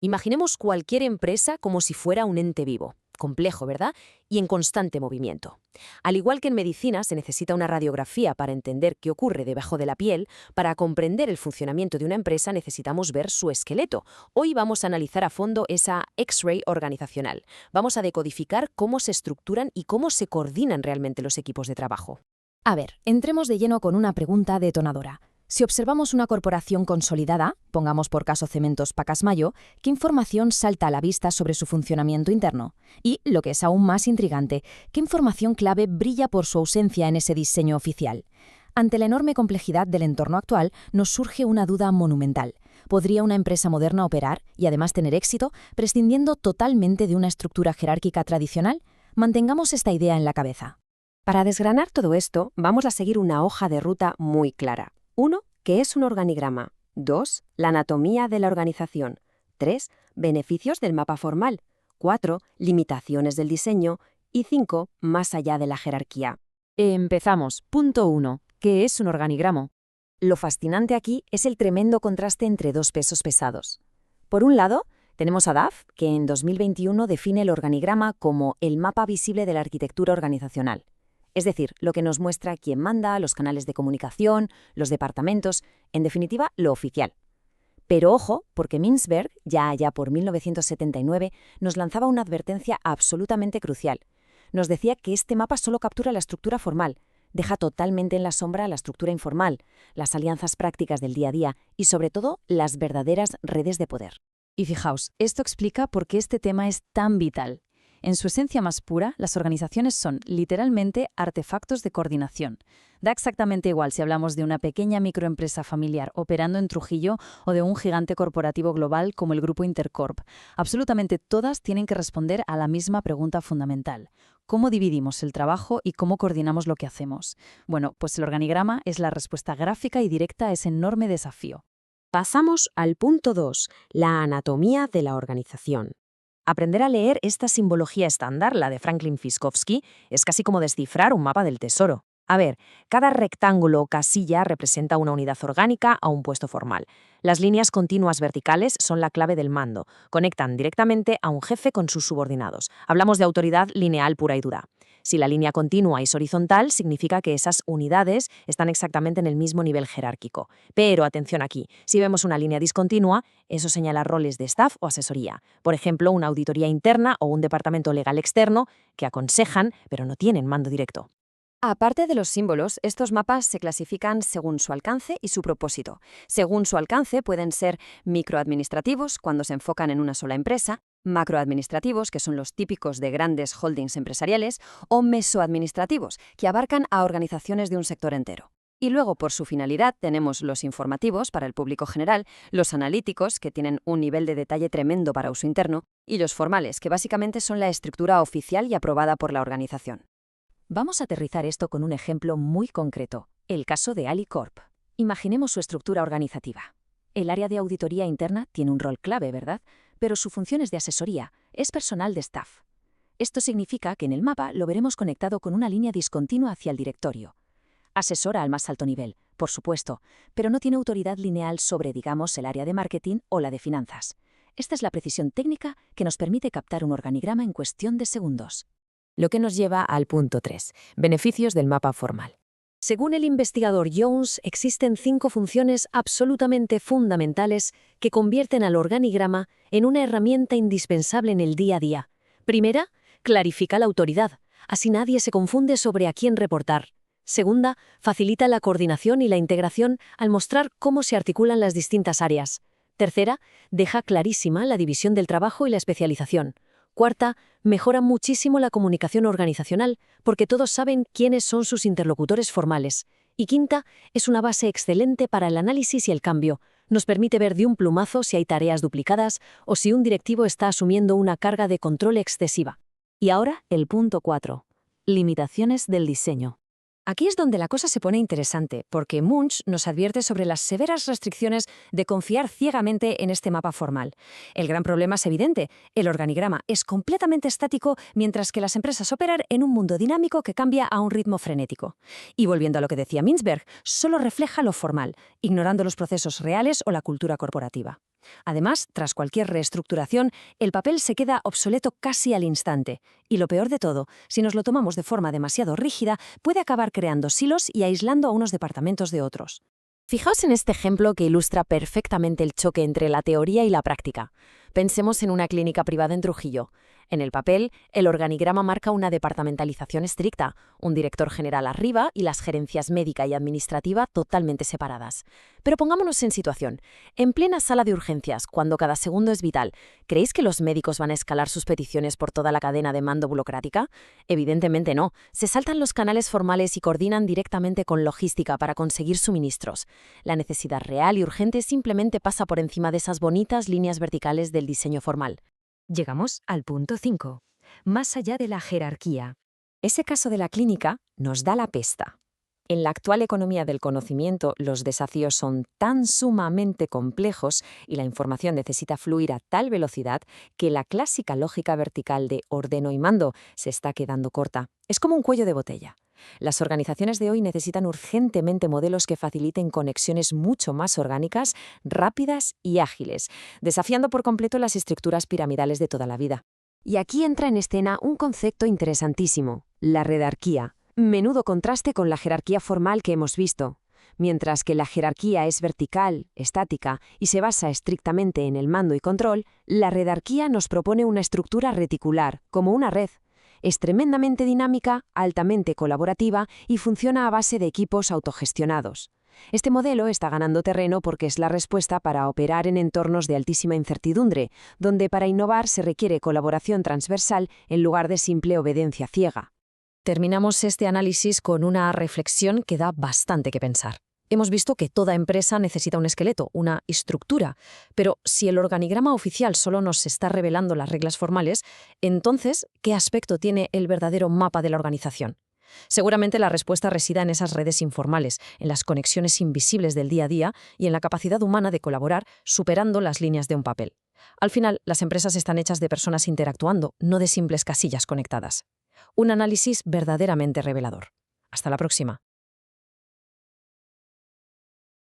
Imaginemos cualquier empresa como si fuera un ente vivo. Complejo, ¿verdad? Y en constante movimiento. Al igual que en medicina se necesita una radiografía para entender qué ocurre debajo de la piel, para comprender el funcionamiento de una empresa necesitamos ver su esqueleto. Hoy vamos a analizar a fondo esa X-ray organizacional. Vamos a decodificar cómo se estructuran y cómo se coordinan realmente los equipos de trabajo. A ver, entremos de lleno con una pregunta detonadora. Si observamos una corporación consolidada, pongamos por caso Cementos Pacasmayo, ¿qué información salta a la vista sobre su funcionamiento interno? Y, lo que es aún más intrigante, ¿qué información clave brilla por su ausencia en ese diseño oficial? Ante la enorme complejidad del entorno actual, nos surge una duda monumental. ¿Podría una empresa moderna operar y además tener éxito, prescindiendo totalmente de una estructura jerárquica tradicional? Mantengamos esta idea en la cabeza. Para desgranar todo esto, vamos a seguir una hoja de ruta muy clara. 1. ¿Qué es un organigrama? 2. La anatomía de la organización. 3. Beneficios del mapa formal. 4. Limitaciones del diseño. Y 5. Más allá de la jerarquía. Empezamos. Punto 1. ¿Qué es un organigramo? Lo fascinante aquí es el tremendo contraste entre dos pesos pesados. Por un lado, tenemos a DAF, que en 2021 define el organigrama como el mapa visible de la arquitectura organizacional. Es decir, lo que nos muestra quién manda, los canales de comunicación, los departamentos, en definitiva, lo oficial. Pero ojo, porque Mintzberg, ya allá por 1979, nos lanzaba una advertencia absolutamente crucial. Nos decía que este mapa solo captura la estructura formal, deja totalmente en la sombra la estructura informal, las alianzas prácticas del día a día y, sobre todo, las verdaderas redes de poder. Y fijaos, esto explica por qué este tema es tan vital. En su esencia más pura, las organizaciones son literalmente artefactos de coordinación. Da exactamente igual si hablamos de una pequeña microempresa familiar operando en Trujillo o de un gigante corporativo global como el Grupo Intercorp. Absolutamente todas tienen que responder a la misma pregunta fundamental. ¿Cómo dividimos el trabajo y cómo coordinamos lo que hacemos? Bueno, pues el organigrama es la respuesta gráfica y directa a ese enorme desafío. Pasamos al punto 2, la anatomía de la organización. Aprender a leer esta simbología estándar, la de Franklin Fyshkowski, es casi como descifrar un mapa del tesoro. A ver, cada rectángulo o casilla representa una unidad orgánica a un puesto formal. Las líneas continuas verticales son la clave del mando. Conectan directamente a un jefe con sus subordinados. Hablamos de autoridad lineal pura y dura. Si la línea continua es horizontal, significa que esas unidades están exactamente en el mismo nivel jerárquico. Pero atención aquí, si vemos una línea discontinua, eso señala roles de staff o asesoría. Por ejemplo, una auditoría interna o un departamento legal externo que aconsejan, pero no tienen mando directo. Aparte de los símbolos, estos mapas se clasifican según su alcance y su propósito. Según su alcance pueden ser microadministrativos, cuando se enfocan en una sola empresa, macroadministrativos, que son los típicos de grandes holdings empresariales, o mesoadministrativos, que abarcan a organizaciones de un sector entero. Y luego, por su finalidad, tenemos los informativos para el público general, los analíticos, que tienen un nivel de detalle tremendo para uso interno, y los formales, que básicamente son la estructura oficial y aprobada por la organización. Vamos a aterrizar esto con un ejemplo muy concreto, el caso de Alicorp. Imaginemos su estructura organizativa. El área de auditoría interna tiene un rol clave, ¿verdad? Pero su función es de asesoría, es personal de staff. Esto significa que en el mapa lo veremos conectado con una línea discontinua hacia el directorio. Asesora al más alto nivel, por supuesto, pero no tiene autoridad lineal sobre, digamos, el área de marketing o la de finanzas. Esta es la precisión técnica que nos permite captar un organigrama en cuestión de segundos. Lo que nos lleva al punto 3, beneficios del mapa formal. Según el investigador Jones, existen 5 funciones absolutamente fundamentales que convierten al organigrama en una herramienta indispensable en el día a día. Primera, clarifica la autoridad, así nadie se confunde sobre a quién reportar. Segunda, facilita la coordinación y la integración al mostrar cómo se articulan las distintas áreas. Tercera, deja clarísima la división del trabajo y la especialización. Cuarta, mejora muchísimo la comunicación organizacional porque todos saben quiénes son sus interlocutores formales. Y quinta, es una base excelente para el análisis y el cambio. Nos permite ver de un plumazo si hay tareas duplicadas o si un directivo está asumiendo una carga de control excesiva. Y ahora el punto 4. Limitaciones del diseño. Aquí es donde la cosa se pone interesante, porque Munch nos advierte sobre las severas restricciones de confiar ciegamente en este mapa formal. El gran problema es evidente, el organigrama es completamente estático mientras que las empresas operan en un mundo dinámico que cambia a un ritmo frenético. Y volviendo a lo que decía Mintzberg, solo refleja lo formal, ignorando los procesos reales o la cultura corporativa. Además, tras cualquier reestructuración, el papel se queda obsoleto casi al instante. Y lo peor de todo, si nos lo tomamos de forma demasiado rígida, puede acabar creando silos y aislando a unos departamentos de otros. Fijaos en este ejemplo que ilustra perfectamente el choque entre la teoría y la práctica. Pensemos en una clínica privada en Trujillo. En el papel, el organigrama marca una departamentalización estricta, un director general arriba y las gerencias médica y administrativa totalmente separadas. Pero pongámonos en situación. En plena sala de urgencias, cuando cada segundo es vital, ¿creéis que los médicos van a escalar sus peticiones por toda la cadena de mando burocrática? Evidentemente no. Se saltan los canales formales y coordinan directamente con logística para conseguir suministros. La necesidad real y urgente simplemente pasa por encima de esas bonitas líneas verticales del diseño formal. Llegamos al punto 5. Más allá de la jerarquía. Ese caso de la clínica nos da la pesta. En la actual economía del conocimiento, los desafíos son tan sumamente complejos y la información necesita fluir a tal velocidad que la clásica lógica vertical de ordeno y mando se está quedando corta. Es como un cuello de botella. Las organizaciones de hoy necesitan urgentemente modelos que faciliten conexiones mucho más orgánicas, rápidas y ágiles, desafiando por completo las estructuras piramidales de toda la vida. Y aquí entra en escena un concepto interesantísimo, la redarquía. Menudo contraste con la jerarquía formal que hemos visto. Mientras que la jerarquía es vertical, estática y se basa estrictamente en el mando y control, la redarquía nos propone una estructura reticular, como una red. Es tremendamente dinámica, altamente colaborativa y funciona a base de equipos autogestionados. Este modelo está ganando terreno porque es la respuesta para operar en entornos de altísima incertidumbre, donde para innovar se requiere colaboración transversal en lugar de simple obediencia ciega. Terminamos este análisis con una reflexión que da bastante que pensar. Hemos visto que toda empresa necesita un esqueleto, una estructura, pero si el organigrama oficial solo nos está revelando las reglas formales, entonces, ¿qué aspecto tiene el verdadero mapa de la organización? Seguramente la respuesta resida en esas redes informales, en las conexiones invisibles del día a día y en la capacidad humana de colaborar superando las líneas de un papel. Al final, las empresas están hechas de personas interactuando, no de simples casillas conectadas. Un análisis verdaderamente revelador. Hasta la próxima.